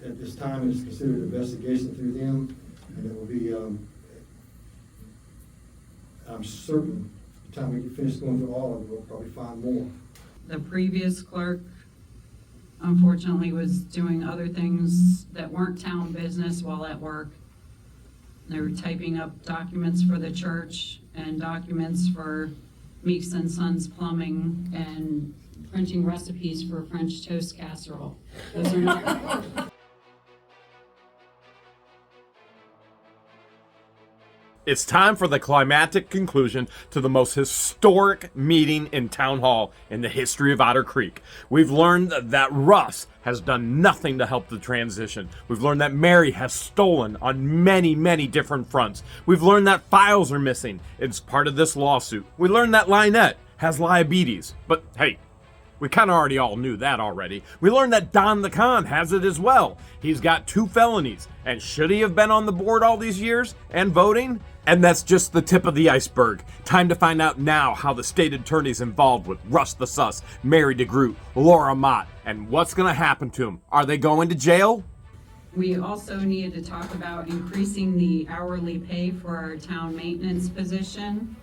at this time, it's considered investigation through them, and it will be, I'm certain, by the time we get finished going through all of it, we'll probably find more. The previous clerk, unfortunately, was doing other things that weren't town business while at work. They were typing up documents for the church and documents for Meeks and Sons Plumbing and printing recipes for French toast casserole. Those are not. It's time for the climactic conclusion to the most historic meeting in Town Hall in the history of Otter Creek. We've learned that Russ has done nothing to help the transition. We've learned that Mary has stolen on many, many different fronts. We've learned that files are missing. It's part of this lawsuit. We learned that Lynette has diabetes. But hey, we kind of already all knew that already. We learned that Don the Con has it as well. He's got 2 felonies. And should he have been on the board all these years and voting? And that's just the tip of the iceberg. Time to find out now how the state attorney's involved with Russ The Suss, Mary DeGroot, Laura Mott, and what's going to happen to them. Are they going to jail? We also needed to talk about increasing the hourly pay for our town maintenance position.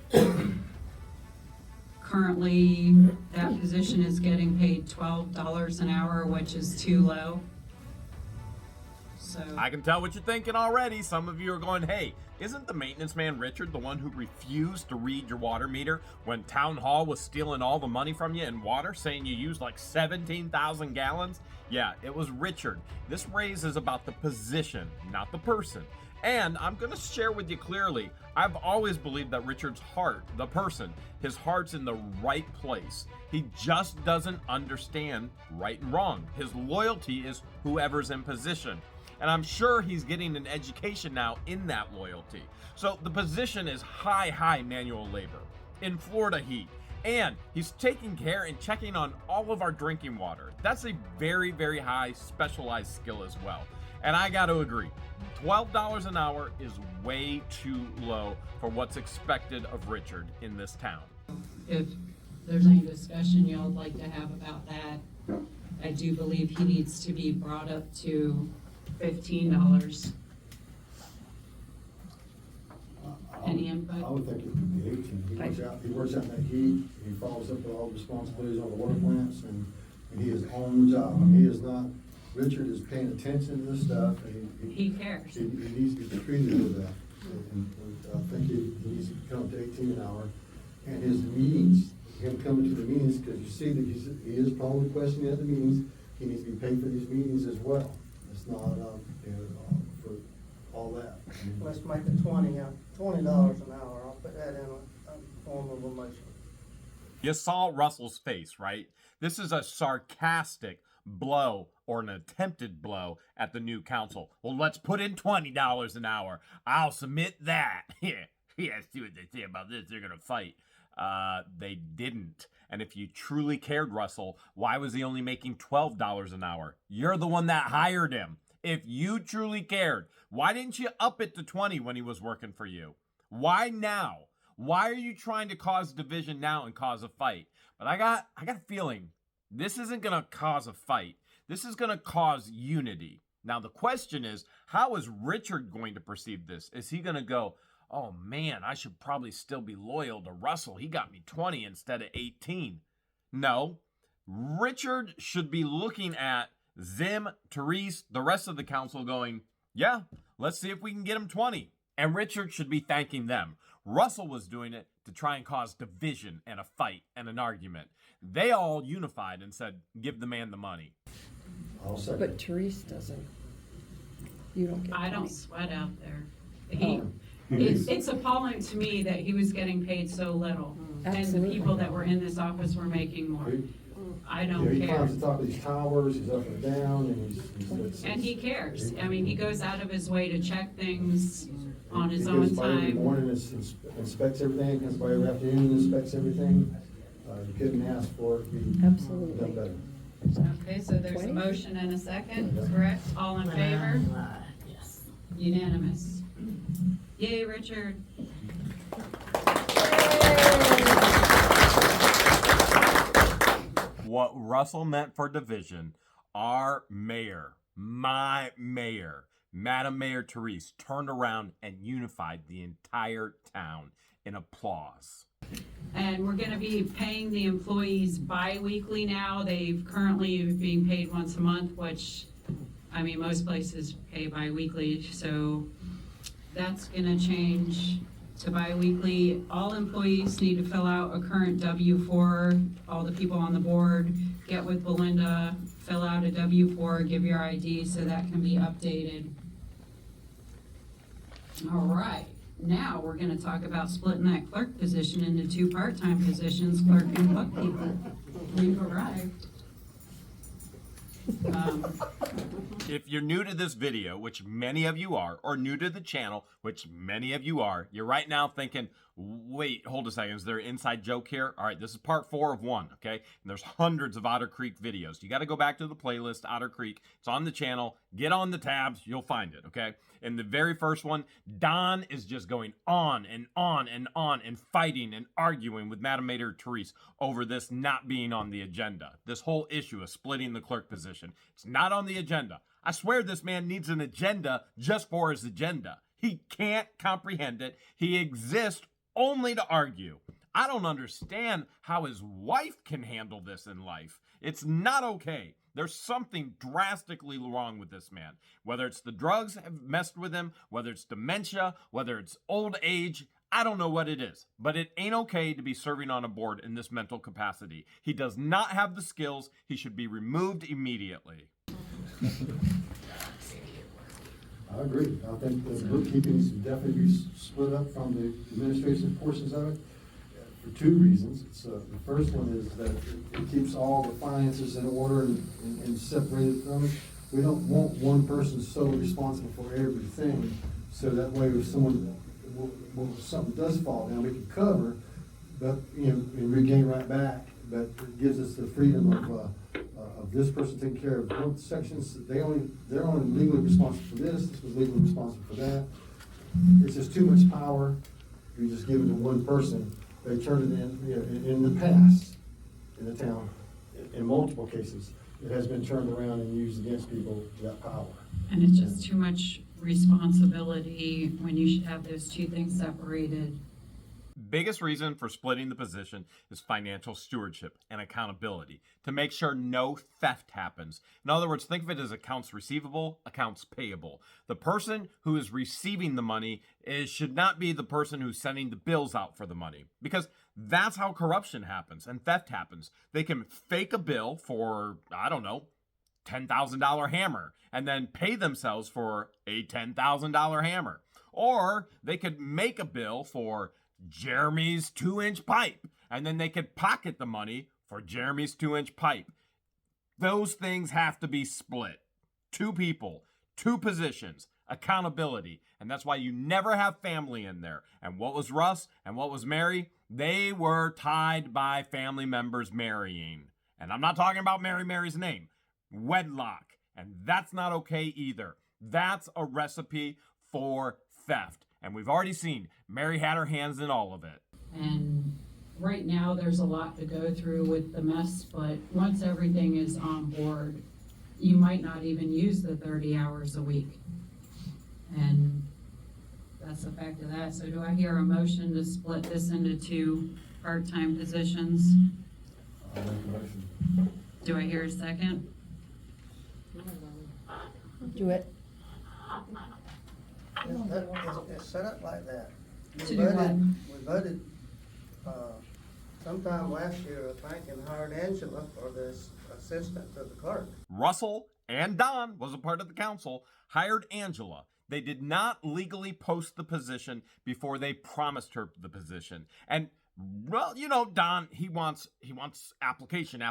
Currently, that position is getting paid $12 an hour, which is too low. So I can tell what you're thinking already. Some of you are going, hey, isn't the maintenance man Richard the one who refused to read your water meter when Town Hall was stealing all the money from you in water, saying you used like 17,000 gallons? Yeah, it was Richard. This raise is about the position, not the person. And I'm going to share with you clearly, I've always believed that Richard's heart, the person, his heart's in the right place. He just doesn't understand right and wrong. His loyalty is whoever's in position. And I'm sure he's getting an education now in that loyalty. So the position is high manual labor in Florida heat. And he's taking care and checking on all of our drinking water. That's a very, very high specialized skill as well. And I got to agree, $12 an hour is way too low for what's expected of Richard in this town. if there's any discussion y'all would like to have about that, I do believe he needs to be brought up to $15. Any input? I would think it would be 18. He works out in that heat, he follows up with all the responsibilities on the water plants, and he is on the job. I mean, he is not, Richard is paying attention to this stuff, and He cares. He needs to be treated with that. And I think he needs to come up to 18 an hour. And his meetings, him coming to the meetings, because you see that he is probably questioning at the meetings, he needs to be paid for these meetings as well. It's not, for all that. I mean, Let's make it $20 an hour. I'll put that in a form of a motion. You saw Russell's face, right? This is a sarcastic blow or an attempted blow at the new council. Well, let's put in $20 an hour. I'll submit that. Yeah, see what they say about this. They're going to fight. They didn't. And if you truly cared, Russell, why was he only making $12 an hour? You're the one that hired him. If you truly cared, why didn't you up it to 20 when he was working for you? Why now? Why are you trying to cause division now and cause a fight? But I got a feeling this isn't going to cause a fight. This is going to cause unity. Now, the question is, how is Richard going to perceive this? Is he going to go, oh man, I should probably still be loyal to Russell. He got me 20 instead of 18. No, Richard should be looking at Zim, Therese, the rest of the council going, yeah, let's see if we can get him 20. And Richard should be thanking them. Russell was doing it to try and cause division and a fight and an argument. They all unified and said, give the man the money. I'll second. But Therese doesn't. You don't get I don't money. sweat out there. It's appalling to me that he was getting paid so little. And the Absolutely. people that were in this office were making more. I don't He care. climbs the top of these towers, he's up and down, and he's And he cares. I mean, he goes out of his way to check things on his He own gets by every time. morning, inspects everything, comes by every afternoon, and inspects everything. You couldn't ask for it to be Absolutely. done better. Okay, so there's a 20? motion and a second, correct? All in favor? Yes. Unanimous. Yay, Richard. What Russell meant for division, our mayor, my mayor, Madam Mayor Therese, turned around and unified the entire town in applause. And we're gonna be paying the employees bi-weekly now. They've currently being paid once a month, which, I mean, most places pay bi-weekly, so that's gonna change to bi-weekly. All employees need to fill out a current W-4, all the people on the board, get with Belinda, fill out a W-4, give your ID so that can be updated. All right, now we're gonna talk about splitting that clerk position into 2 part-time positions, clerk and bookkeeper. We've arrived. If you're new to this video, which many of you are, or new to the channel, which many of you are, you're right now thinking, wait, hold a second, is there an inside joke here? All right, this is part 4 of 1, okay? And there's hundreds of Otter Creek videos. You got to go back to the playlist, Otter Creek. It's on the channel. Get on the tabs. You'll find it, okay? In the very first one, Don is just going on and on and on and fighting and arguing with Madam Mayor Therese over this not being on the agenda. This whole issue of splitting the clerk position. It's not on the agenda. I swear this man needs an agenda just for his agenda. He can't comprehend it. He exists only to argue. I don't understand how his wife can handle this in life. It's not okay. There's something drastically wrong with this man. Whether it's the drugs have messed with him, whether it's dementia, whether it's old age, I don't know what it is. But it ain't okay to be serving on a board in this mental capacity. He does not have the skills. He should be removed immediately. I agree. I think the bookkeeping should definitely be split up from the administration portions of it for 2 reasons. The first one is that it keeps all the finances in order and separated from it. We don't want one person solely responsible for everything, so that way if something does fall down, we can cover, but, and regain right back. But it gives us the freedom of this person taking care of both sections. They're only legally responsible for this was legally responsible for that. It's just too much power. You just give it to one person. They turn it in the past, in the town, in multiple cases, it has been turned around and used against people, that power. And it's just too much responsibility when you should have those 2 things separated. Biggest reason for splitting the position is financial stewardship and accountability to make sure no theft happens. In other words, think of it as accounts receivable, accounts payable. The person who is receiving the money should not be the person who's sending the bills out for the money, because that's how corruption happens and theft happens. They can fake a bill for, I don't know, $10,000 hammer and then pay themselves for a $10,000 hammer. Or they could make a bill for Jeremy's 2-inch pipe, and then they could pocket the money for Jeremy's 2-inch pipe. Those things have to be split. 2 people, 2 positions, accountability, and that's why you never have family in there. And what was Russ and what was Mary? They were tied by family members marrying. And I'm not talking about Mary's name. Wedlock. And that's not okay either. That's a recipe for theft. And we've already seen Mary had her hands in all of it. And right now, there's a lot to go through with the mess, but once everything is on board, you might not even use the 30 hours a week. And that's the fact of that. So do I hear a motion to split this into 2 part-time positions? I'll make a motion. Do I hear a second? Do it. It's set up like that. To do what? We voted, sometime last year, I think, and hired Angela for this assistant to the clerk. Russell and Don was a part of the council, hired Angela. They did not legally post the position before they promised her the position. And, well, Don, he wants application.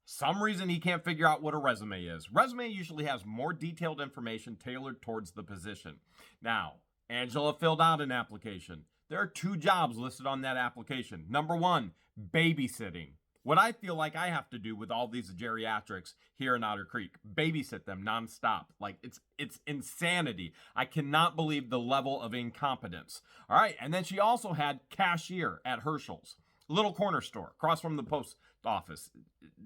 Some reason he can't figure out what a resume is. Resume usually has more detailed information tailored towards the position. Now, Angela filled out an application. There are 2 jobs listed on that application. Number 1, babysitting. What I feel like I have to do with all these geriatrics here in Otter Creek, babysit them nonstop. Like, it's insanity. I cannot believe the level of incompetence. All right, and then she also had cashier at Herschel's, little corner store across from the post office.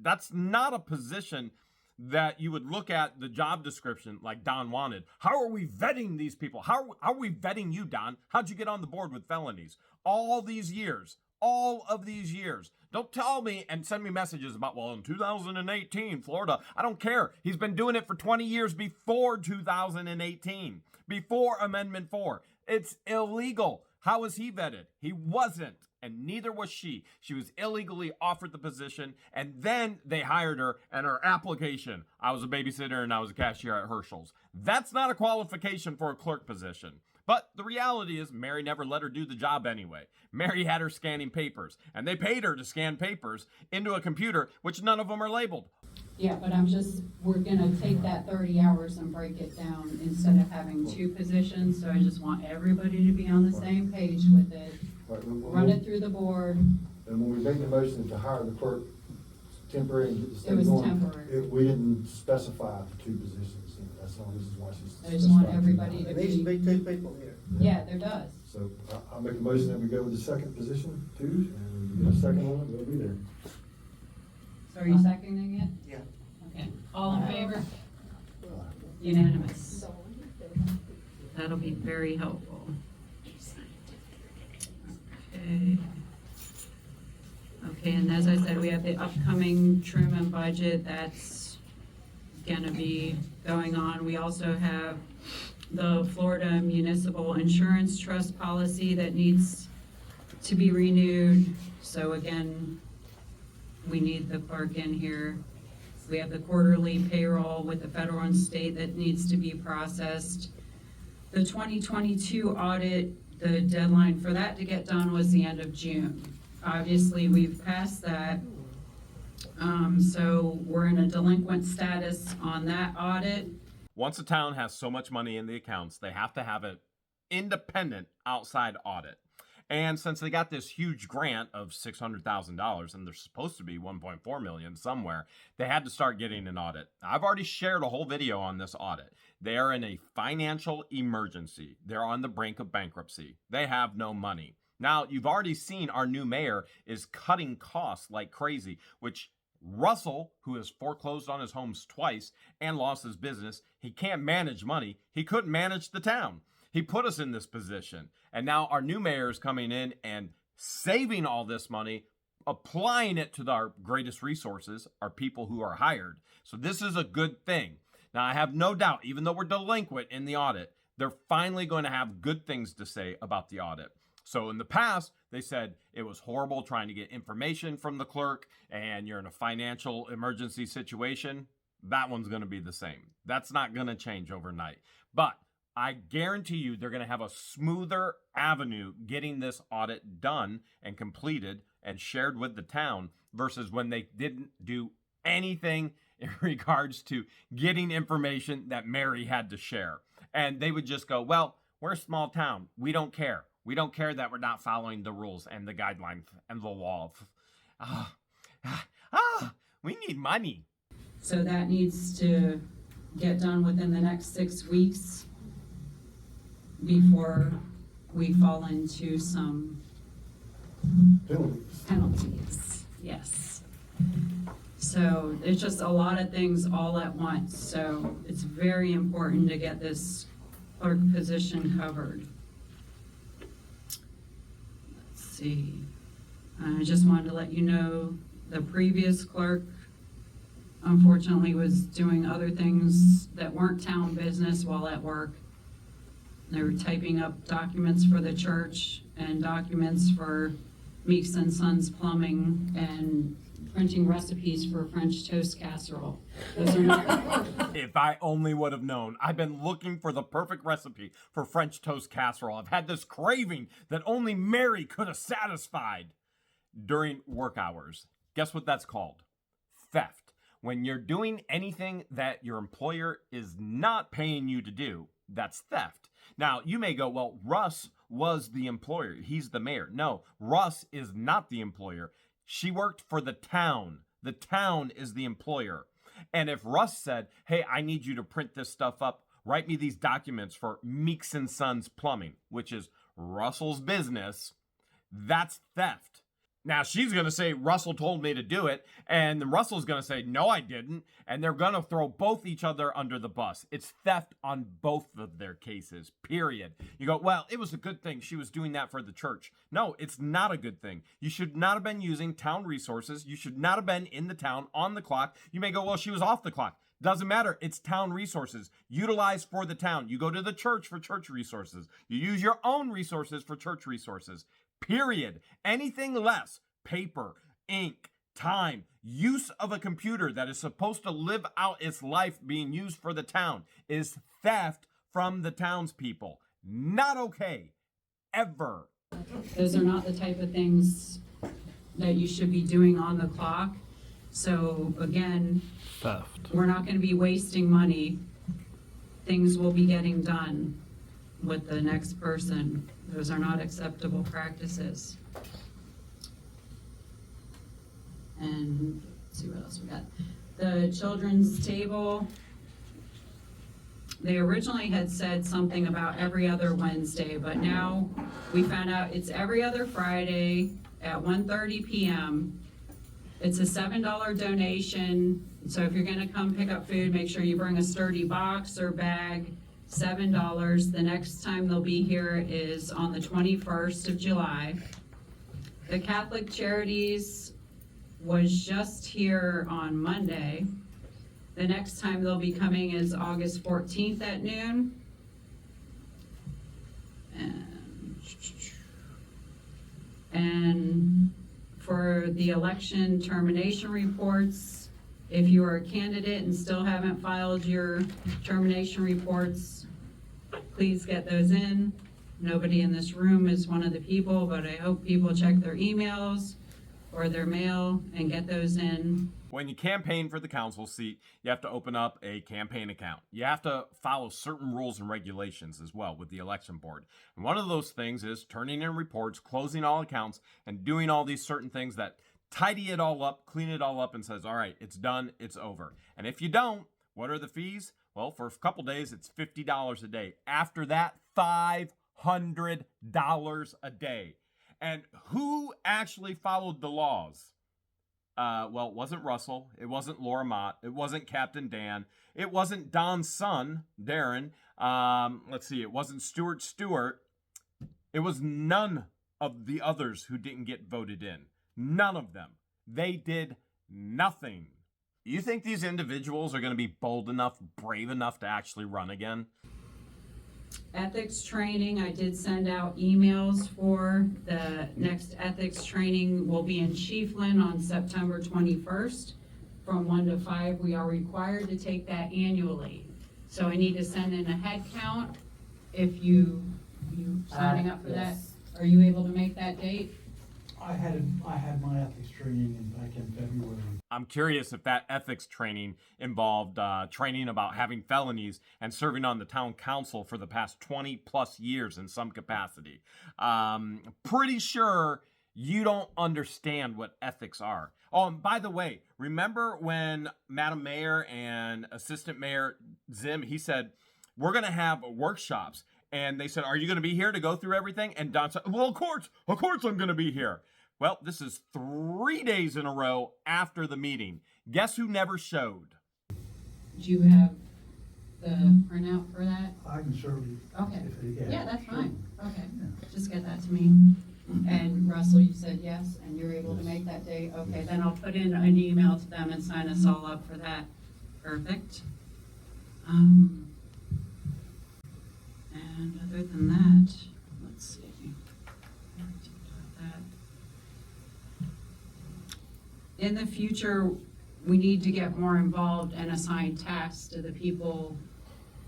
That's not a position that you would look at the job description like Don wanted. How are we vetting these people? How are we vetting you, Don? How'd you get on the board with felonies? All of these years. Don't tell me and send me messages about, well, in 2018, Florida. I don't care. He's been doing it for 20 years before 2018, before Amendment 4. It's illegal. How was he vetted? He wasn't, and neither was she. She was illegally offered the position, and then they hired her, and her application, I was a babysitter and I was a cashier at Herschel's. That's not a qualification for a clerk position. But the reality is Mary never let her do the job anyway. Mary had her scanning papers, and they paid her to scan papers into a computer, which none of them are labeled. Yeah, but we're gonna take that 30 hours and break it down instead of having two positions, so I just want everybody to be on the same page with it. Right, Run it through the board. And when we made the motion to hire the clerk temporary and get this It thing was going, temporary. we didn't specify the two positions. You know, that's the only reason why she's. I just want specified two. everybody There needs to be two people here. Yeah, there does. So I'll make a motion that we go with the second position too, and we get a second on it, we'll be there. So are you seconding it? Yeah. Okay, all in favor? Unanimous. That'll be very helpful. Okay. Okay, and as I said, we have the upcoming trim and budget that's gonna be going on. We also have the Florida Municipal Insurance Trust policy that needs to be renewed. So again, we need the clerk in here. We have the quarterly payroll with the federal and state that needs to be processed. The 2022 audit, the deadline for that to get done was the end of June. Obviously, we've passed that. So we're in a delinquent status on that audit. Once a town has so much money in the accounts, they have to have an independent outside audit. And since they got this huge grant of $600,000, and there's supposed to be $1.4 million somewhere, they had to start getting an audit. I've already shared a whole video on this audit. They are in a financial emergency. They're on the brink of bankruptcy. They have no money. Now, you've already seen our new mayor is cutting costs like crazy, which Russell, who has foreclosed on his homes twice and lost his business, he can't manage money. He couldn't manage the town. He put us in this position. And now our new mayor is coming in and saving all this money, applying it to our greatest resources, our people who are hired. So this is a good thing. Now, I have no doubt, even though we're delinquent in the audit, they're finally going to have good things to say about the audit. So in the past, they said it was horrible trying to get information from the clerk and you're in a financial emergency situation. That one's going to be the same. That's not going to change overnight. But I guarantee you they're going to have a smoother avenue getting this audit done and completed and shared with the town versus when they didn't do anything in regards to getting information that Mary had to share. And they would just go, well, we're a small town. We don't care. We don't care that we're not following the rules and the guidelines and the law. We need money. So that needs to get done within the next 6 weeks before we fall into some penalties. Yes. So it's just a lot of things all at once. So it's very important to get this clerk position covered. Let's see. I just wanted to let you know the previous clerk unfortunately was doing other things that weren't town business while at work. They were typing up documents for the church and documents for Meeks and Sons Plumbing and printing recipes for French toast casserole. Those are not. If I only would have known. I've been looking for the perfect recipe for French toast casserole. I've had this craving that only Mary could have satisfied during work hours. Guess what that's called? Theft. When you're doing anything that your employer is not paying you to do, that's theft. Now, you may go, well, Russ was the employer. He's the mayor. No, Russ is not the employer. She worked for the town. The town is the employer. And if Russ said, hey, I need you to print this stuff up, write me these documents for Meeks and Sons Plumbing, which is Russell's business, that's theft. Now she's going to say, Russell told me to do it. And then Russell's going to say, no, I didn't. And they're going to throw both each other under the bus. It's theft on both of their cases, period. You go, well, it was a good thing she was doing that for the church. No, it's not a good thing. You should not have been using town resources. You should not have been in the town on the clock. You may go, well, she was off the clock. Doesn't matter. It's town resources utilized for the town. You go to the church for church resources. You use your own resources for church resources. Period. Anything less, paper, ink, time, use of a computer that is supposed to live out its life being used for the town is theft from the townspeople. Not okay. Ever. Those are not the type of things that you should be doing on the clock. So again, Theft. we're not going to be wasting money. Things will be getting done with the next person. Those are not acceptable practices. And let's see what else we got. The children's table, they originally had said something about every other Wednesday, but now we found out it's every other Friday at 1:30 p.m. It's a $7 donation, so if you're gonna come pick up food, make sure you bring a sturdy box or bag, $7. The next time they'll be here is on the 21st of July. The Catholic Charities was just here on Monday. The next time they'll be coming is August 14th at noon. And for the election termination reports, if you are a candidate and still haven't filed your termination reports, please get those in. Nobody in this room is one of the people, but I hope people check their emails or their mail and get those in. When you campaign for the council seat, you have to open up a campaign account. You have to follow certain rules and regulations as well with the election board. And one of those things is turning in reports, closing all accounts, and doing all these certain things that tidy it all up, clean it all up, and says, all right, it's done, it's over. And if you don't, what are the fees? Well, for a couple days, it's $50 a day. After that, $500 a day. And who actually followed the laws? Well, it wasn't Russell. It wasn't Laura Mott. It wasn't Captain Dan. It wasn't Don's son, Darren. Let's see. It wasn't Stuart Stewart. It was none of the others who didn't get voted in. None of them. They did nothing. You think these individuals are going to be bold enough, brave enough to actually run again? Ethics training, I did send out emails for the next ethics training will be in Chiefland on September 21st from 1 to 5. We are required to take that annually. So I need to send in a head count. If you signing up for that, are you able to make that date? I had my ethics training back in February. I'm curious if that ethics training involved training about having felonies and serving on the town council for the past 20 plus years in some capacity. Pretty sure you don't understand what ethics are. Oh, and by the way, remember when Madam Mayor and Assistant Mayor Zim, he said, we're going to have workshops. And they said, are you going to be here to go through everything? And Don said, well, of course I'm going to be here. Well, this is 3 days in a row after the meeting. Guess who never showed? Do you have the printout for that? I can certainly. Okay. Yeah, that's sure. fine. Okay. Yeah. Just get that to me. And Russell, you said yes, and you're able to make that date? Okay, then I'll put in an email to them and sign us all up for that. Perfect. And other than that, let's see. I already talked about that. In the future, we need to get more involved and assign tasks to the people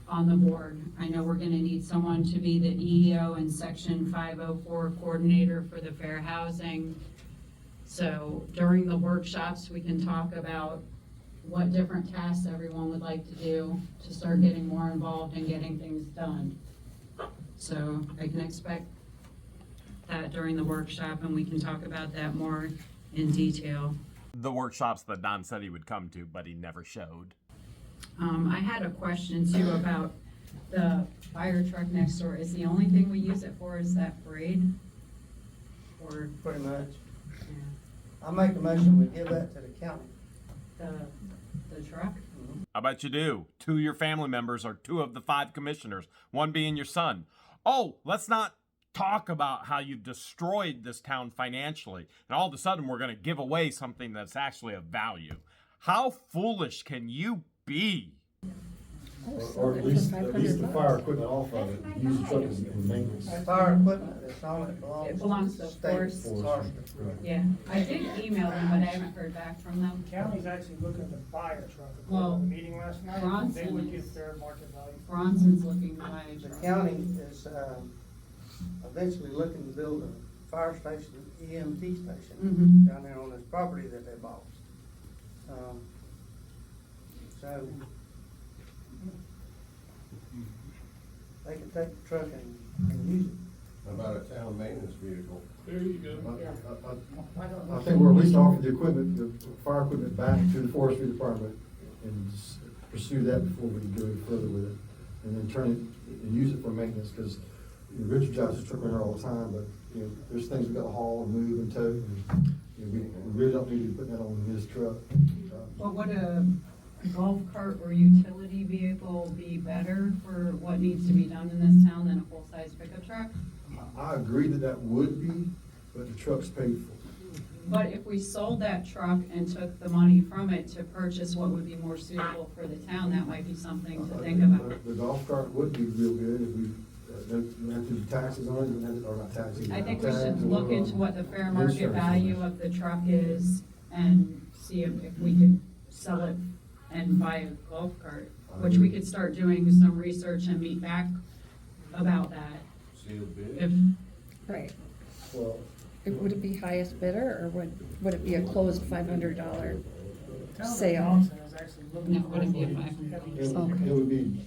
on the board. I know we're gonna need someone to be the EEO and Section 504 coordinator for the fair housing. So during the workshops, we can talk about what different tasks everyone would like to do to start getting more involved and getting things done. So I can expect that during the workshop, and we can talk about that more in detail. The workshops that Don said he would come to, but he never showed. I had a question too about the fire truck next door. Is the only thing we use it for is that parade? Or, Pretty much. yeah. I make a motion, we give that to the county. The truck? I bet you do. 2 of your family members are 2 of the 5 commissioners, one being your son. Oh, let's not talk about how you've destroyed this town financially, and all of a sudden we're going to give away something that's actually of value. How foolish can you be? Or at least the fire equipment off of it, use the truck as maintenance. Fire equipment that's on it It belongs belongs to to the state. Forest. Forestry. Right. Yeah, I did email them, but I haven't heard back from them. The county's actually looking to buy a truck. Well, At the meeting last night, Bronson they would is- give fair market value. Bronson's looking to buy a The truck. county is, eventually looking to build a fire station, EMT station, Mhm. down there on this property that they bought. So, they can take the truck and use it. How about a town maintenance vehicle? I think we're at least offer the equipment, the fire equipment back to the forestry department and pursue that before we go any further with it. And then turn it and use it for maintenance, because Richard drives his truck around here all the time, but, there's things we gotta haul and move and tow. And, we really don't need to put that on his truck. But would a golf cart or utility vehicle be better for what needs to be done in this town than a full-size pickup truck? I agree that would be, but the truck's paid for. But if we sold that truck and took the money from it to purchase what would be more suitable for the town, that might be something to think about. The golf cart would be real good if we, don't have to do taxes on it, or not taxes. I think we should taxes, look or into what the fair market insurance. value of the truck is and see if we could sell it and buy a golf cart, which we could start doing some research and meet back about that. Sealed bid? If, Right. Well, Would it be highest bidder, or would it be a closed $500 Town of sale? Johnson is actually looking. No, it wouldn't be a for 500. heavy it Okay. would be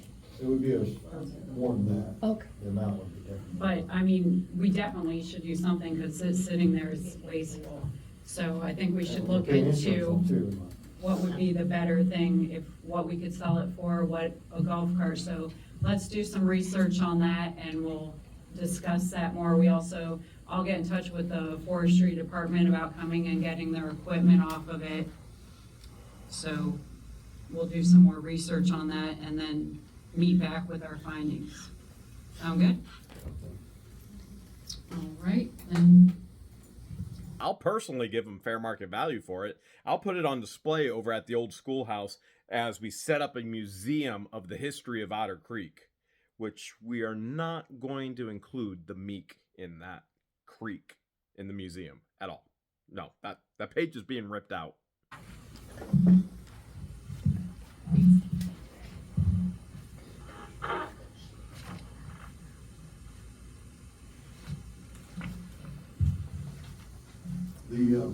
more than that. Okay. The amount would be different. but, I mean, we definitely should do something because sitting there is wasteful. So I think we should look Pay insurance into on too. what would be the better thing, if, what we could sell it for, what a golf cart. So let's do some research on that and we'll discuss that more. I'll get in touch with the forestry department about coming and getting their equipment off of it. So we'll do some more research on that and then meet back with our findings. Sound good? All right, then. I'll personally give them fair market value for it. I'll put it on display over at the old schoolhouse as we set up a museum of the history of Otter Creek, which we are not going to include the meek in that creek in the museum at all. No, that page is being ripped out. The,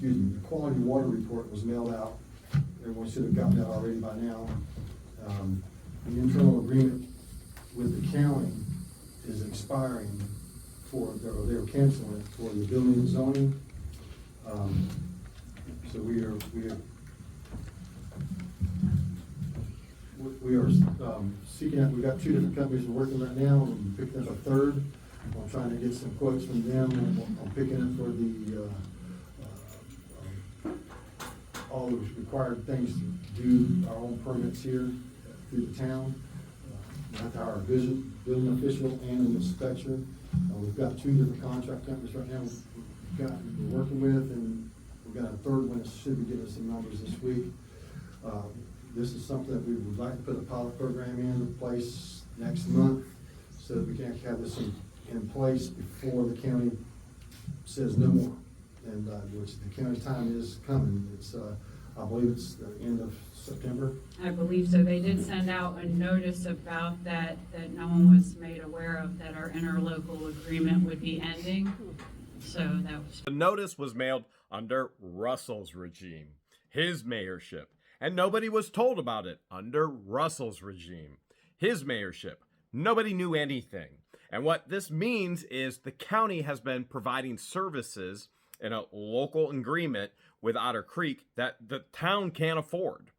the quality water report was mailed out. Everyone should have gotten that already by now. The internal agreement with the county is expiring or they're canceling it for the building and zoning. So we are seeking out, we've got 2 different companies we're working right now, and picking up a third. I'm trying to get some quotes from them, and I'm picking up for all the required things to do our own permits here through the town. We have to hire a building official and an inspector. We've got 2 different contract companies right now we're working with, and we've got a third one that should be giving us some numbers this week. This is something that we would like to put a pilot program in place next month, so that we can actually have this in place before the county says no more. And, which the county's time is coming. It's, I believe it's the end of September. I believe so. They did send out a notice about that no one was made aware of, that our interlocal agreement would be ending. So that was. The notice was mailed under Russell's regime, his mayorship, and nobody was told about it under Russell's regime, his mayorship. Nobody knew anything. And what this means is the county has been providing services in a local agreement with Otter Creek that the town can't afford.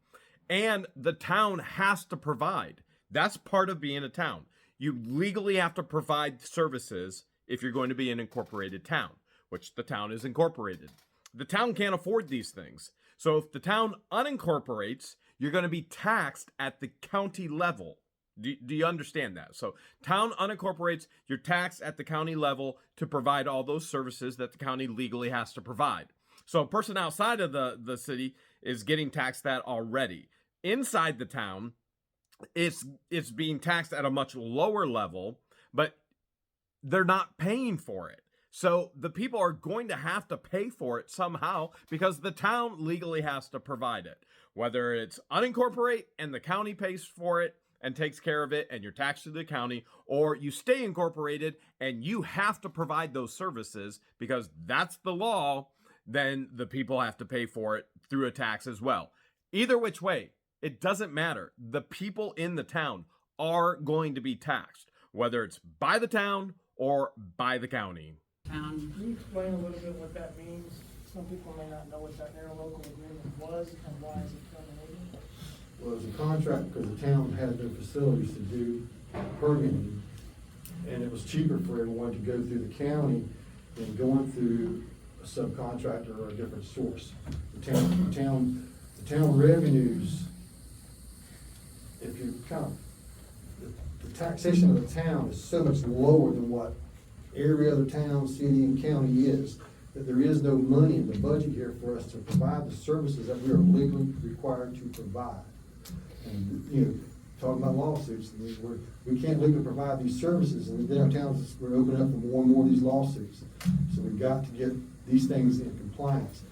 And the town has to provide. That's part of being a town. You legally have to provide services if you're going to be an incorporated town, which the town is incorporated. The town can't afford these things. So if the town unincorporates, you're going to be taxed at the county level. Do you understand that? So town unincorporates, you're taxed at the county level to provide all those services that the county legally has to provide. So a person outside of the city is getting taxed that already. Inside the town, it's being taxed at a much lower level, but they're not paying for it. So the people are going to have to pay for it somehow because the town legally has to provide it. Whether it's unincorporate and the county pays for it and takes care of it and you're taxed to the county, or you stay incorporated and you have to provide those services because that's the law, then the people have to pay for it through a tax as well. Either which way, it doesn't matter. The people in the town are going to be taxed, whether it's by the town or by the county. Found Can you explain a little bit what that means? Some people may not know what that interlocal agreement was and why is it terminated? Well, it was a contract because the town had no facilities to do permitting, and it was cheaper for everyone to go through the county than going through a subcontractor or a different source. The town revenues, if you count, the taxation of the town is so much lower than what every other town, city, and county is, that there is no money in the budget here for us to provide the services that we are legally required to provide. And, you know, talking about lawsuits, we can't legally provide these services, and then our towns, we're opening up for more and more of these lawsuits. So we've got to get these things in compliance.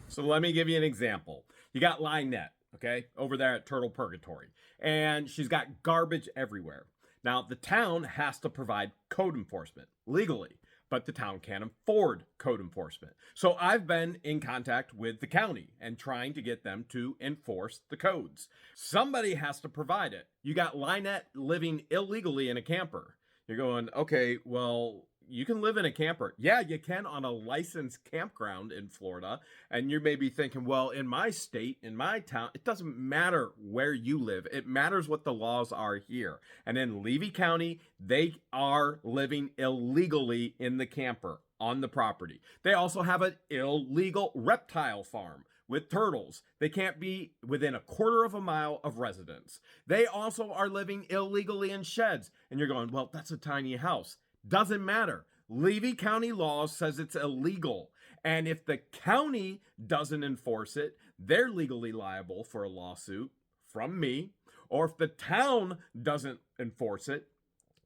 So let me give you an example. You got Lynette, okay, over there at Turtle Purgatory, and she's got garbage everywhere. Now, the town has to provide code enforcement legally, but the town can't afford code enforcement. So I've been in contact with the county and trying to get them to enforce the codes. Somebody has to provide it. You got Lynette living illegally in a camper. You're going, okay, well, you can live in a camper. Yeah, you can on a licensed campground in Florida. And you may be thinking, well, in my state, in my town, it doesn't matter where you live. It matters what the laws are here. And in Levy County, they are living illegally in the camper on the property. They also have an illegal reptile farm with turtles. They can't be within a quarter of a mile of residence. They also are living illegally in sheds. And you're going, well, that's a tiny house. Doesn't matter. Levy County law says it's illegal. And if the county doesn't enforce it, they're legally liable for a lawsuit from me. Or if the town doesn't enforce it,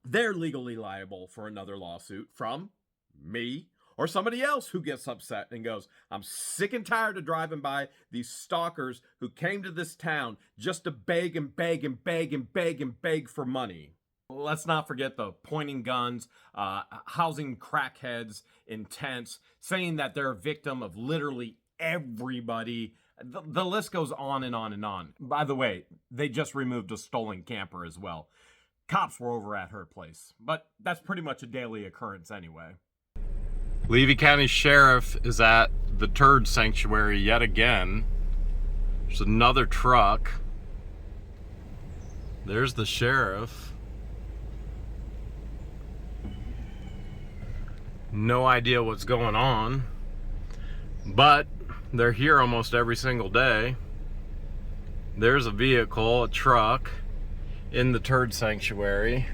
they're legally liable for another lawsuit from me or somebody else who gets upset and goes, I'm sick and tired of driving by these stalkers who came to this town just to beg and beg and beg and beg and beg for money. Let's not forget the pointing guns, housing crackheads in tents, saying that they're a victim of literally everybody. The list goes on and on and on. By the way, they just removed a stolen camper as well. Cops were over at her place, but that's pretty much a daily occurrence anyway. Levy County Sheriff is at the turd sanctuary yet again. There's another truck. There's the sheriff. No idea what's going on, but they're here almost every single day. There's a vehicle, a truck, in the turd sanctuary.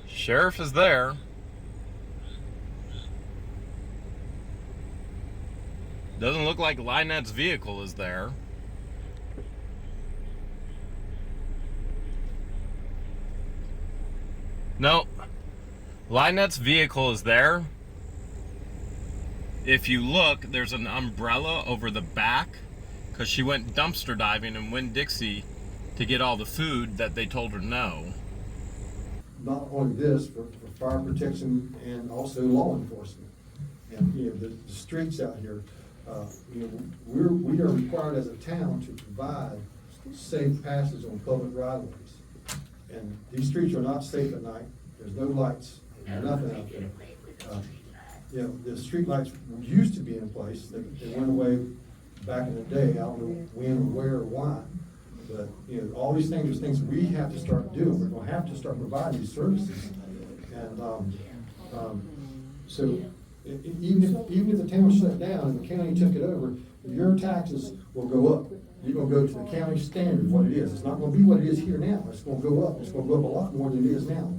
Sheriff is there. Doesn't look like Lynette's vehicle is there. No, Lynette's vehicle is there. If you look, there's an umbrella over the back because she went dumpster diving in Winn-Dixie to get all the food that they told her no. Not only this, for fire protection and also law enforcement. And, you know, the streets out here, you know, we are required as a town to provide safe passage on public right-of-ways. And these streets are not safe at night. There's no lights, there's nothing out there. You know, the street lights used to be in place. They went away back in the day. I don't know when, where, or why. But, you know, all these things are things we have to start doing. We're gonna have to start providing these services. And, so even if the town shut down and the county took it over, your taxes will go up. You're gonna go to the county standard, what it is. It's not gonna be what it is here now. It's gonna go up. It's gonna go up a lot more than it is now.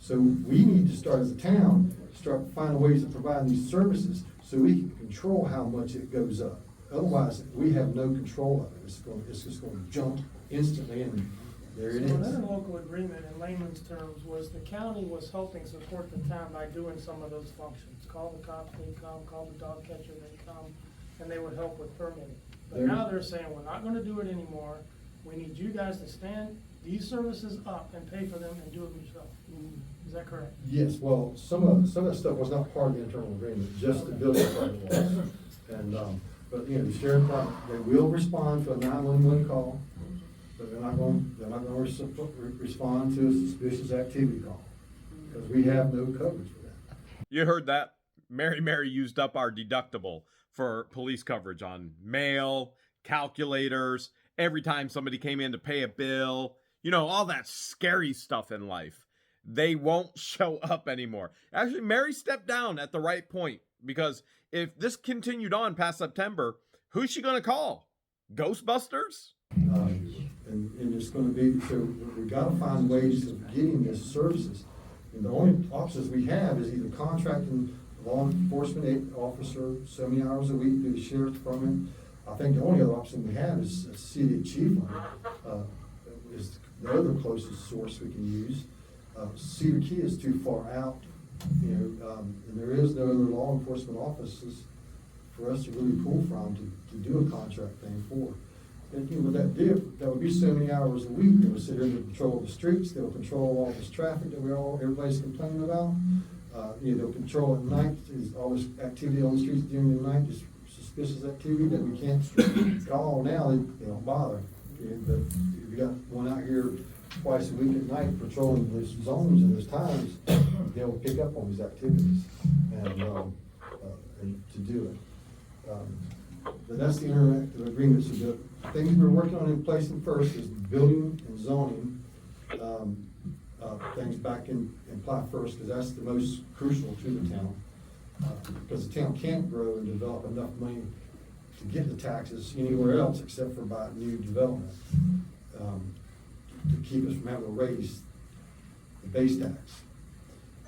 So we need to start as a town, start finding ways of providing these services so we can control how much it goes up. Otherwise, we have no control of it. It's just gonna jump instantly, and there it So is. an interlocal agreement in layman's terms was the county was helping support the town by doing some of those functions. Call the cops, they come, call the dog catcher, they come, and they would help with permitting. But There- now they're saying, we're not gonna do it anymore. We need you guys to stand these services up and pay for them and do them yourself. Is that correct? Yes, well, some of that stuff was not part of the internal agreement, just the building part was. And, but, you know, the sheriff department, they will respond to a 911 call, but they're not gonna respond to a suspicious activity call, because we have no coverage for that. You heard that. Mary used up our deductible for police coverage on mail, calculators, every time somebody came in to pay a bill, you know, all that scary stuff in life. They won't show up anymore. Actually, Mary stepped down at the right point, because if this continued on past September, who's she going to call? Ghostbusters? And it's gonna be, so we gotta find ways of getting these services. And the only options we have is either contracting law enforcement officer so many hours a week through the sheriff's department. I think the only other option we have is a city chief is the other closest source we can use. Cedar Key is too far out, you know, and there is no other law enforcement offices for us to really pull from to do a contract thing for. And you know, what that did, that would be so many hours a week. They would sit here and control the streets. They'll control all this traffic that everybody's complaining about. You know, they'll control at night, is all this activity on the streets during the night, just suspicious activity that we can't call now. They don't bother. Okay, but if you got one out here twice a week at night patrolling those zones and those times, they'll pick up on these activities and to do it. But that's the interactive agreement. So the things we're working on in placing first is building and zoning things back in plot first, because that's the most crucial to the town. Because the town can't grow and develop enough money to get the taxes anywhere else except for by new development, to keep us from having to raise the base tax.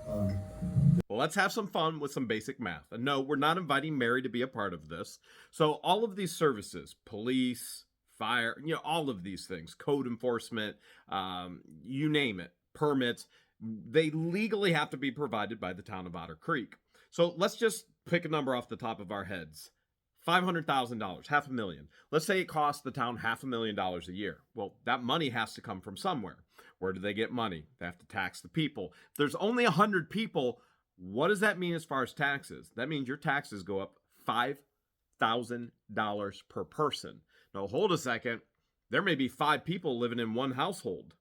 Well, let's have some fun with some basic math. And no, we're not inviting Mary to be a part of this. So all of these services, police, fire, you know, all of these things, code enforcement, you name it, permits, they legally have to be provided by the town of Otter Creek. So let's just pick a number off the top of our heads. $500,000, $500,000. Let's say it costs the town $500,000 a year. Well, that money has to come from somewhere. Where do they get money? They have to tax the people. If there's only 100 people, what does that mean as far as taxes? That means your taxes go up $5,000 per person. Now, hold a second. There may be 5 people living in one household.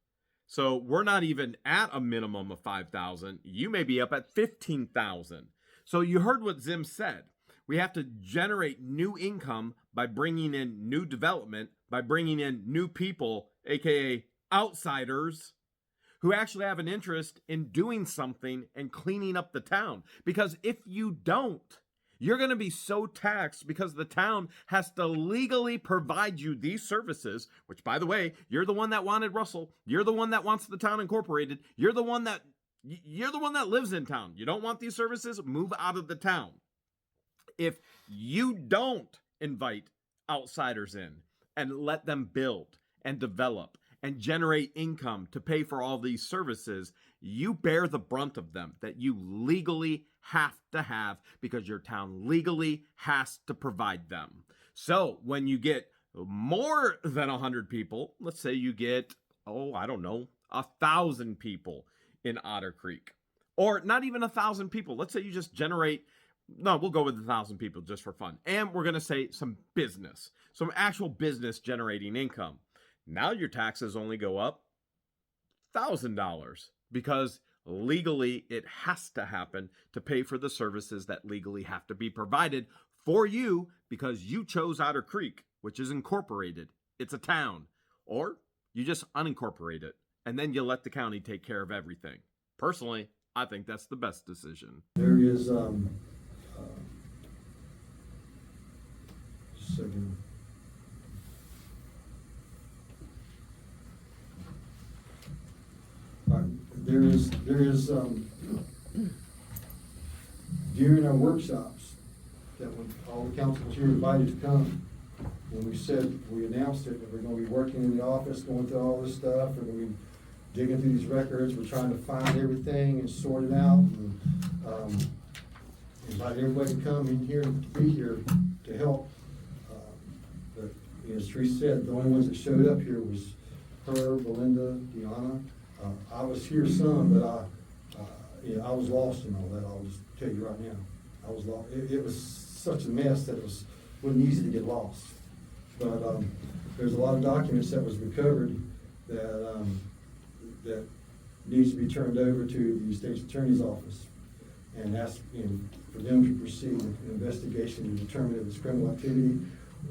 So we're not even at a minimum of 5,000. You may be up at 15,000. So you heard what Zim said. We have to generate new income by bringing in new development, by bringing in new people, aka outsiders, who actually have an interest in doing something and cleaning up the town. Because if you don't, you're going to be so taxed because the town has to legally provide you these services, which, by the way, you're the one that wanted Russell. You're the one that wants the town incorporated. You're the one that lives in town. You don't want these services? Move out of the town. If you don't invite outsiders in and let them build and develop and generate income to pay for all these services, you bear the brunt of them that you legally have to have because your town legally has to provide them. So when you get more than 100 people, let's say you get, 1,000 people in Otter Creek, or not even 1,000 people. Let's say you just generate, no, we'll go with 1,000 people just for fun. And we're going to say some actual business generating income. Now your taxes only go up $1,000 because legally it has to happen to pay for the services that legally have to be provided for you because you chose Otter Creek, which is incorporated. It's a town. Or you just unincorporate it, and then you let the county take care of everything. Personally, I think that's the best decision. There is, just a second. There is, during our workshops, that when all the council was here invited to come, when we announced it, that we're gonna be working in the office, going through all this stuff, we're gonna be digging through these records, we're trying to find everything and sort it out, and, invite everybody to come in here, to be here to help. But, as Teresa said, the only ones that showed up here was her, Belinda, Deanna. I was here some, but I was lost in all that, I'll just tell you right now. I was lost. It was such a mess that wasn't easy to get lost. But there's a lot of documents that was recovered that needs to be turned over to the state's attorney's office and ask, for them to proceed an investigation to determine if it's criminal activity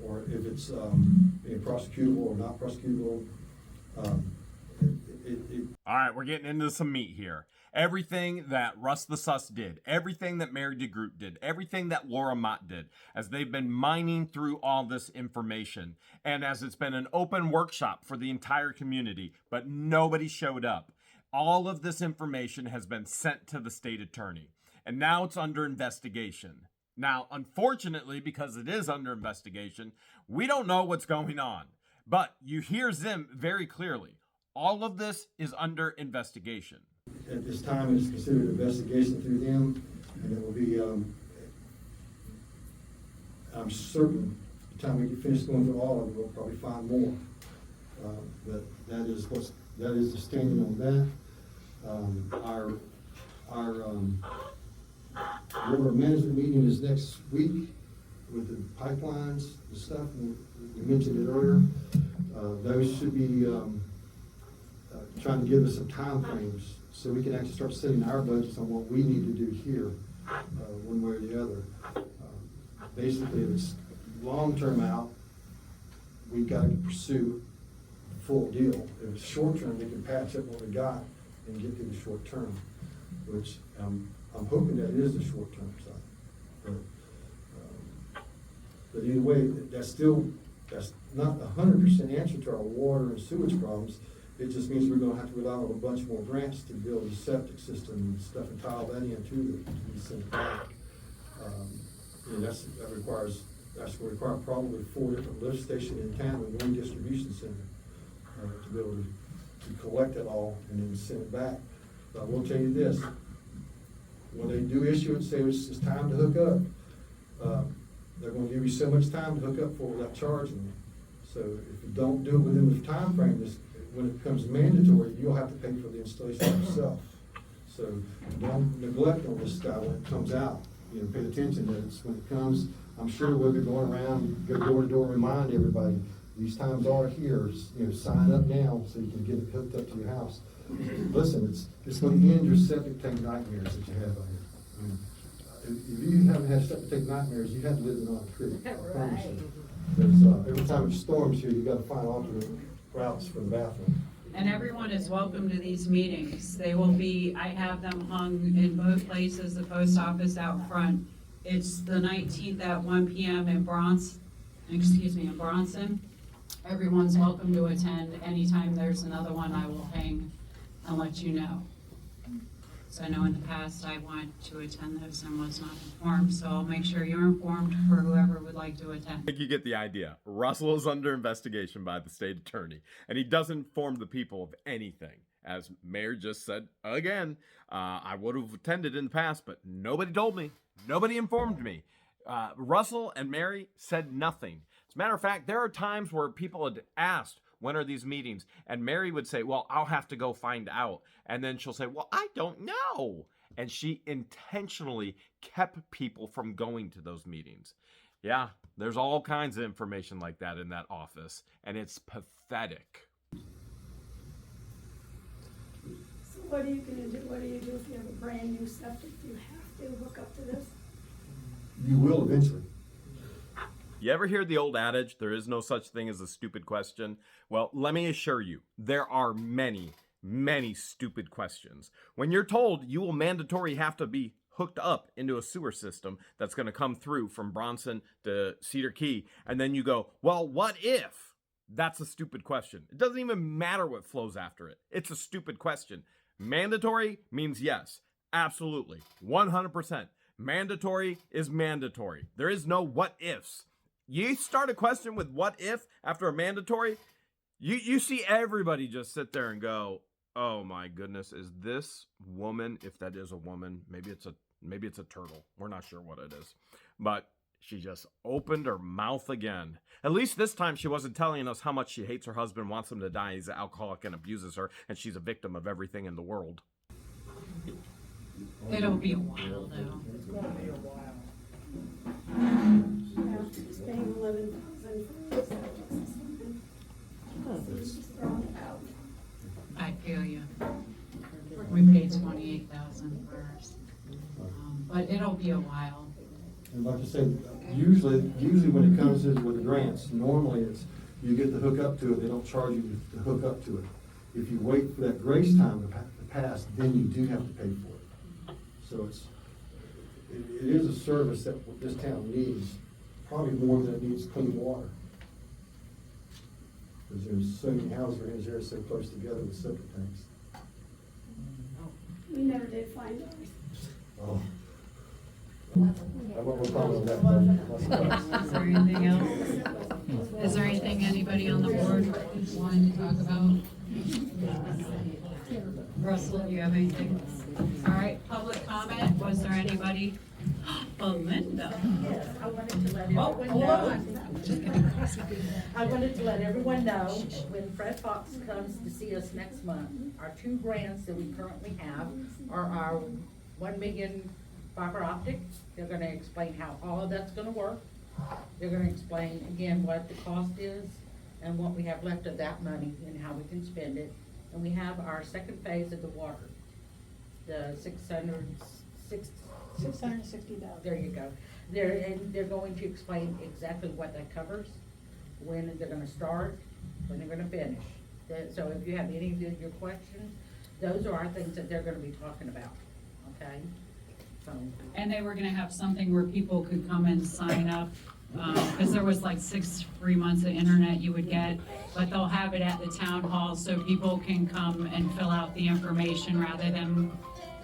or if it's prosecutable or not prosecutable. All right, we're getting into some meat here. Everything that Russ The Suss did, everything that Mary DeGroot did, everything that Laura Mott did, as they've been mining through all this information, and as it's been an open workshop for the entire community, but nobody showed up. All of this information has been sent to the state attorney, and now it's under investigation. Now, unfortunately, because it is under investigation, we don't know what's going on, but you hear Zim very clearly. All of this is under investigation. At this time, it's considered investigation through them, and it will be, I'm certain, by the time we get finished going through all of it, we'll probably find more. But that is the standing on that. Our river management meeting is next week with the pipelines and stuff, and we mentioned it earlier. Those should be, trying to give us some time frames so we can actually start setting our budgets on what we need to do here, one way or the other. Basically, if it's long-term out, we've got to pursue the full deal. If it's short-term, we can patch up what we got and get to the short-term, which I'm hoping that it is the short-term side. But either way, that's not 100% answer to our water and sewage problems. It just means we're gonna have to rely on a bunch more grants to build a septic system and stuff and tile that in too, to be sent back. And that's gonna require probably 4 different lift stations in town and 1 distribution center to be able to collect it all and then send it back. But I will tell you this, when they do issue it, say it's time to hook up, they're gonna give you so much time to hook up for without charging you. So if you don't do it within the time frame, when it becomes mandatory, you'll have to pay for the installation yourself. So don't neglect on this stuff when it comes out. Pay attention that it's when it comes. I'm sure we'll be going around, go door to door, remind everybody, these times are here, sign up now so you can get it hooked up to your house. Listen, it's going to end your septic tank nightmares that you have out here. If you haven't had septic tank nightmares, you haven't lived in Otter Creek, I promise you. Because every time it storms here, you got to find alternate routes for the bathroom. And everyone is welcome to these meetings. They will be, I have them hung in both places, the post office out front. It's the 19th at 1 p.m. in Bronson. Everyone's welcome to attend. Anytime there's another one, I will hang and let you know. So I know in the past I wanted to attend those and was not informed, so I'll make sure you're informed for whoever would like to attend. I think you get the idea. Russell is under investigation by the state attorney, and he doesn't inform the people of anything. As Mayor just said again, I would have attended in the past, but nobody told me. Nobody informed me. Russell and Mary said nothing. As a matter of fact, there are times where people had asked, when are these meetings? And Mary would say, well, I'll have to go find out. And then she'll say, well, I don't know. And she intentionally kept people from going to those meetings. Yeah, there's all kinds of information like that in that office, and it's pathetic. So what are you gonna do? What do you do if you have a brand new septic? Do you have to hook up to this? You will eventually. You ever hear the old adage, there is no such thing as a stupid question? Well, let me assure you, there are many, many stupid questions. When you're told you will mandatory have to be hooked up into a sewer system that's going to come through from Bronson to Cedar Key, and then you go, well, what if? That's a stupid question. It doesn't even matter what flows after it. It's a stupid question. Mandatory means yes, absolutely, 100%. Mandatory is mandatory. There is no what ifs. You start a question with what if after a mandatory, you see everybody just sit there and go, oh my goodness, is this woman, if that is a woman, maybe it's a turtle. We're not sure what it is. But she just opened her mouth again. At least this time she wasn't telling us how much she hates her husband, wants him to die, he's an alcoholic and abuses her, and she's a victim of everything in the world. It'll be a while though. It's gonna be a while. Yeah, he's paying 11,000 for his septic system. So he's just throwing it out. I feel you. We paid 28,000 for ours. But it'll be a while. And like I said, usually when it comes in with the grants, normally it's, you get to hook up to it, they don't charge you to hook up to it. If you wait for that grace time to pass, then you do have to pay for it. So it is a service that this town needs, probably more than it needs clean water. Because there's so many houses around here so close together with septic tanks. We never did find ours. Oh. I won't comment on that. Is there anything else? Is there anything anybody on the board wanted to talk about? Russell, do you have anything? All right, public comment, was there anybody? Belinda. Yes, I wanted to let Oh, everyone hold know. on. I wanted to let everyone know, when Fred Fox comes to see us next month, our 2 grants that we currently have are our 1 million fiber optic. They're gonna explain how all of that's gonna work. They're gonna explain again what the cost is and what we have left of that money and how we can spend it. And we have our second phase of the water, the 660,000. there you go. They're going to explain exactly what that covers, when they're gonna start, when they're gonna finish. So if you have any of your questions, those are our things that they're gonna be talking about, okay? So, And they were gonna have something where people could come and sign up, because there was like 6 free months of internet you would get, but they'll have it at the town hall so people can come and fill out the information rather than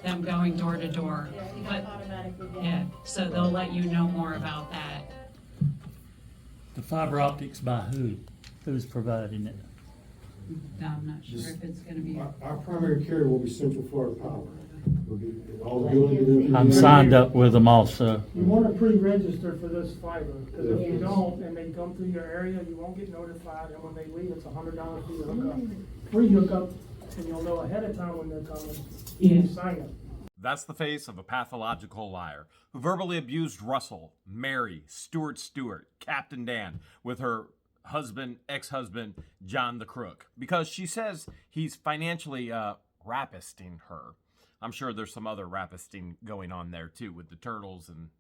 them going door to door. But, yeah, so they'll let you know more about that. The fiber optics by who? Who's providing it? I'm not sure if it's gonna be. Our primary carrier will be Central Florida Power. Will be all the building. I'm signed up with them also. You wanna pre-register for this fiber, because if you don't, and they come through your area, you won't get notified, and when they leave, it's $100 fee to hook up. Free hookup, and you'll know ahead of time when they're coming. Yeah. Sign up. That's the face of a pathological liar who verbally abused Russell, Mary, Stewart, Captain Dan with her husband, ex-husband, John the Crook, because she says he's financially rapisting her. I'm sure there's some other rapisting going on there too with the turtles, and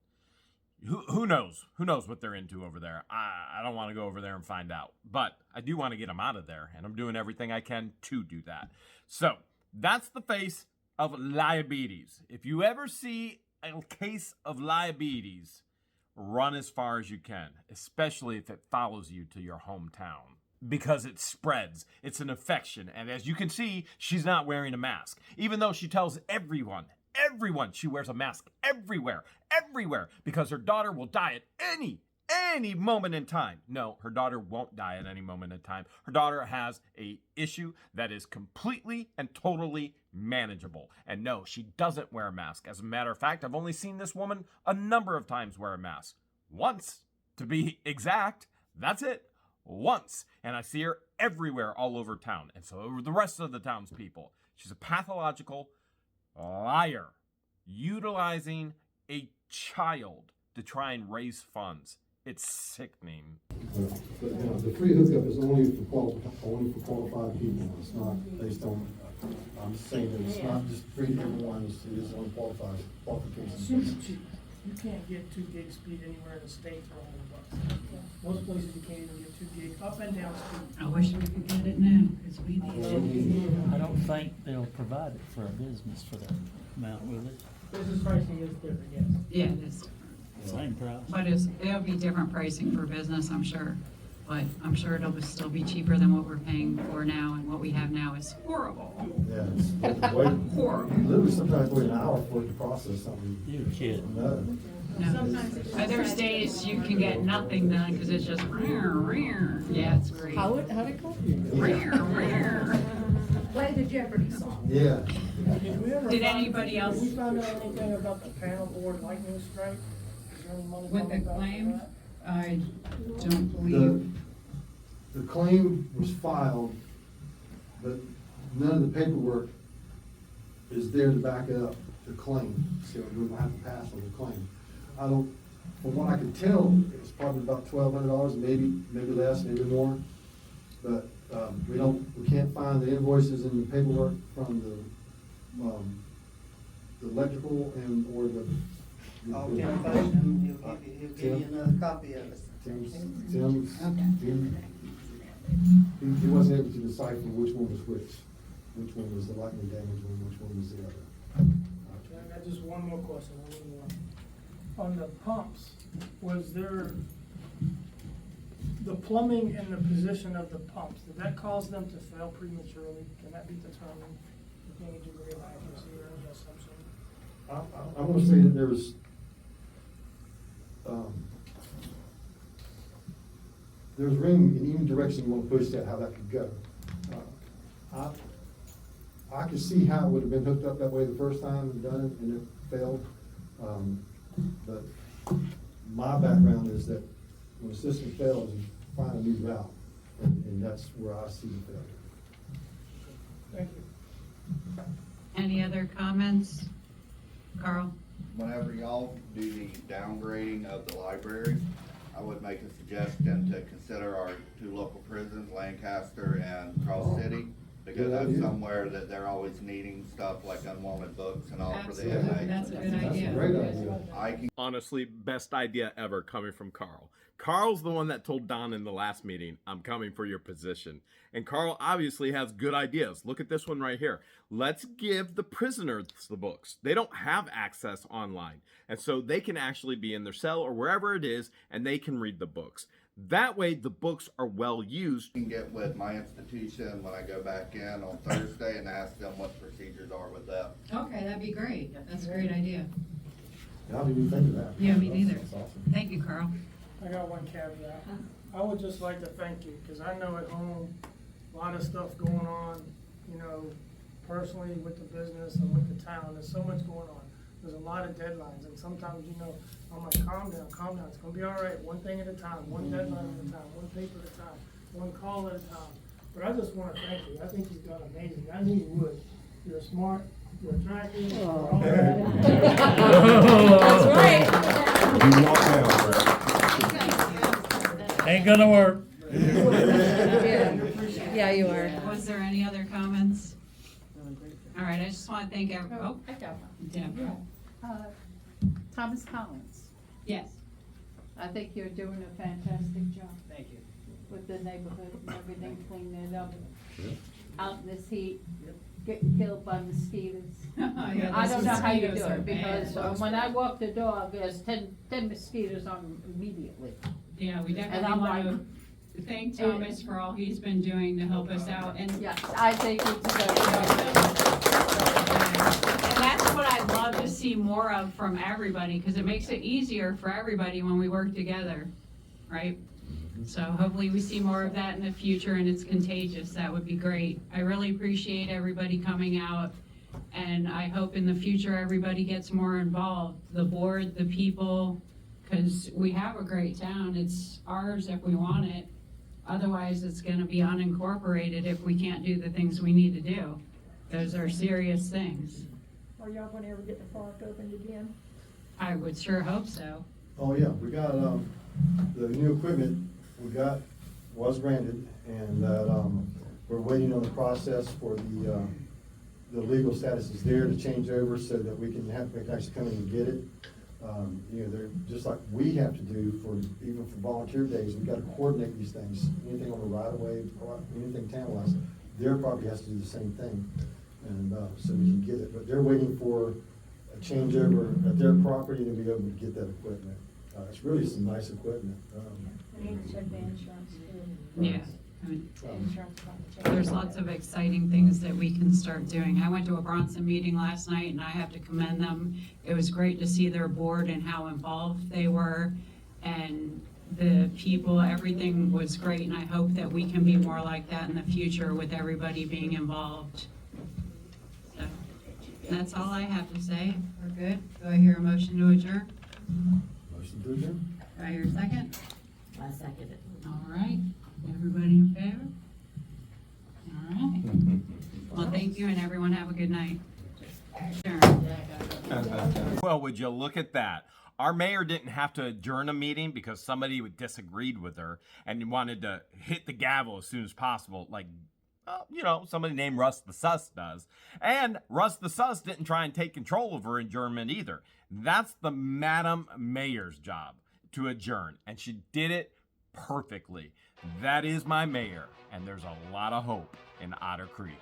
who knows? Who knows what they're into over there? I don't want to go over there and find out, but I do want to get them out of there, and I'm doing everything I can to do that. So that's the face of liabilities. If you ever see a case of liabilities, run as far as you can, especially if it follows you to your hometown, because it spreads. It's an infection. And as you can see, she's not wearing a mask, even though she tells everyone she wears a mask everywhere, because her daughter will die at any moment in time. No, her daughter won't die at any moment in time. Her daughter has a issue that is completely and totally manageable. And no, she doesn't wear a mask. As a matter of fact, I've only seen this woman a number of times wear a mask. Once, to be exact. That's it. Once. And I see her everywhere all over town. And so over the rest of the townspeople. She's a pathological liar, utilizing a child to try and raise funds. It's sickening. But the free hookup is only for qualified people. It's not based on, I'm saying that it's not just free to everyone, it is on qualifications. You can't get 2 gig speed anywhere in the state for $100. Most places you can't even get 2 gig up and down speed. I wish we could get it now, because we need it. I don't think they'll provide it for a business for that amount, will it? Business pricing is different, yes. Yeah, it is. Same price. But it'll be different pricing for business, I'm sure. But I'm sure it'll still be cheaper than what we're paying for now, and what we have now is horrible. Yeah, it's Horrible. literally sometimes wait an hour for it to process something. You're kidding. No. No. There's days you can get nothing done because it's just rear. Yeah, it's great. How'd it go? Rear. Play the Jeopardy song. Yeah. Did anybody else- Did we find out anything about the panel board lightning strike? Is there any money With coming the back for claim, that? I don't believe. The claim was filed, but none of the paperwork is there to back up the claim, so we don't have to pass on the claim. From what I could tell, it's probably about $1,200, maybe less, maybe more. But, we can't find the invoices and the paperwork from the electrical or the. I'll get a question, he'll give you another copy of it. He wasn't able to decipher which one was which one was the lightning damage and which one was the other. I got just one more question. I'll move on. On the pumps, was there, the plumbing and the position of the pumps, did that cause them to fail prematurely? Can that be determined with any degree of accuracy or any assumption? I want to say that there's room in any direction you want to push that, how that could go. I could see how it would have been hooked up that way the first time and done it, and it failed. But my background is that when a system fails, you find a new route, and that's where I see the failure. Thank you. Any other comments? Carl? Whenever y'all do the downgrading of the library, I would make a suggestion to consider our 2 local prisons, Lancaster and Cross City, because Good that's idea. somewhere that they're always needing stuff like unwanted books and all for the Absolutely, inmates. that's a good That's a idea. great idea. I can Honestly, best idea ever coming from Carl. Carl's the one that told Don in the last meeting, I'm coming for your position. And Carl obviously has good ideas. Look at this one right here. Let's give the prisoners the books. They don't have access online. And so they can actually be in their cell or wherever it is, and they can read the books. That way, the books are well used. get with my institution when I go back in on Thursday and ask them what procedures are with that. Okay, that'd be great. That's a great idea. And I didn't even think of that. Yeah, me neither. That's awesome. Thank you, Carl. I got one caveat. I would just like to thank you, because I know at home, a lot of stuff going on, you know, personally with the business and with the town. There's so much going on. There's a lot of deadlines, and sometimes, you know, I'm like, calm down, it's gonna be all right, one thing at a time, one deadline at a time, one paper at a time, one call at a time. But I just wanna thank you. I think you've done amazing. I knew you would. You're smart, you're attractive. you're all that. That's right. You walk down, Brett. Ain't gonna work. Yeah, you are. Was there any other comments? All right, I just want to thank everyone. Oh, I got one. Deborah. Thomas Collins, Yes. I think you're doing a fantastic job Thank you. with the neighborhood and everything, cleaning it up. Out in this heat, getting killed by mosquitoes. I don't know how you do it, because when I walk the dog, there's 10 mosquitoes on them immediately. Yeah, we And definitely I'm want like- to thank Thomas for all he's been doing to help us out. And Yeah, I think it's a And that's what I'd love to see more of from everybody, because it makes it easier for everybody when we work together, right? So hopefully we see more of that in the future, and it's contagious. That would be great. I really appreciate everybody coming out, and I hope in the future everybody gets more involved. The board, the people, because we have a great town. It's ours if we want it. Otherwise, it's gonna be unincorporated if we can't do the things we need to do. Those are serious things. Are y'all gonna ever get the park opened again? I would sure hope so. Oh, yeah, we got, the new equipment was granted, and we're waiting on the process for the legal status is there to change over so that we can actually come in and get it. You know, they're, just like we have to do for, even for volunteer days, we've got to coordinate these things. Anything on the right of way, anything town-wise, their property has to do the same thing. And, so we can get it, but they're waiting for a changeover at their property to be able to get that equipment. It's really some nice equipment. We need to check the insurance too. Yeah. I mean, The insurance company check there's it. lots of exciting things that we can start doing. I went to a Bronson meeting last night, and I have to commend them. It was great to see their board and how involved they were, and the people, everything was great, and I hope that we can be more like that in the future with everybody being involved. So, that's all I have to say. We're good. Do I hear a motion to adjourn? Motion to adjourn? Do I hear a second? I second it. All right. Everybody in favor? All right. Well, thank you, and everyone have a good night. Adjourn. Well, would you look at that? Our mayor didn't have to adjourn a meeting because somebody disagreed with her and wanted to hit the gavel as soon as possible, like, you know, somebody named Russ The Suss does. And Russ The Suss didn't try and take control of her adjournment either. That's the Madam Mayor's job, to adjourn, and she did it perfectly. That is my mayor, and there's a lot of hope in Otter Creek.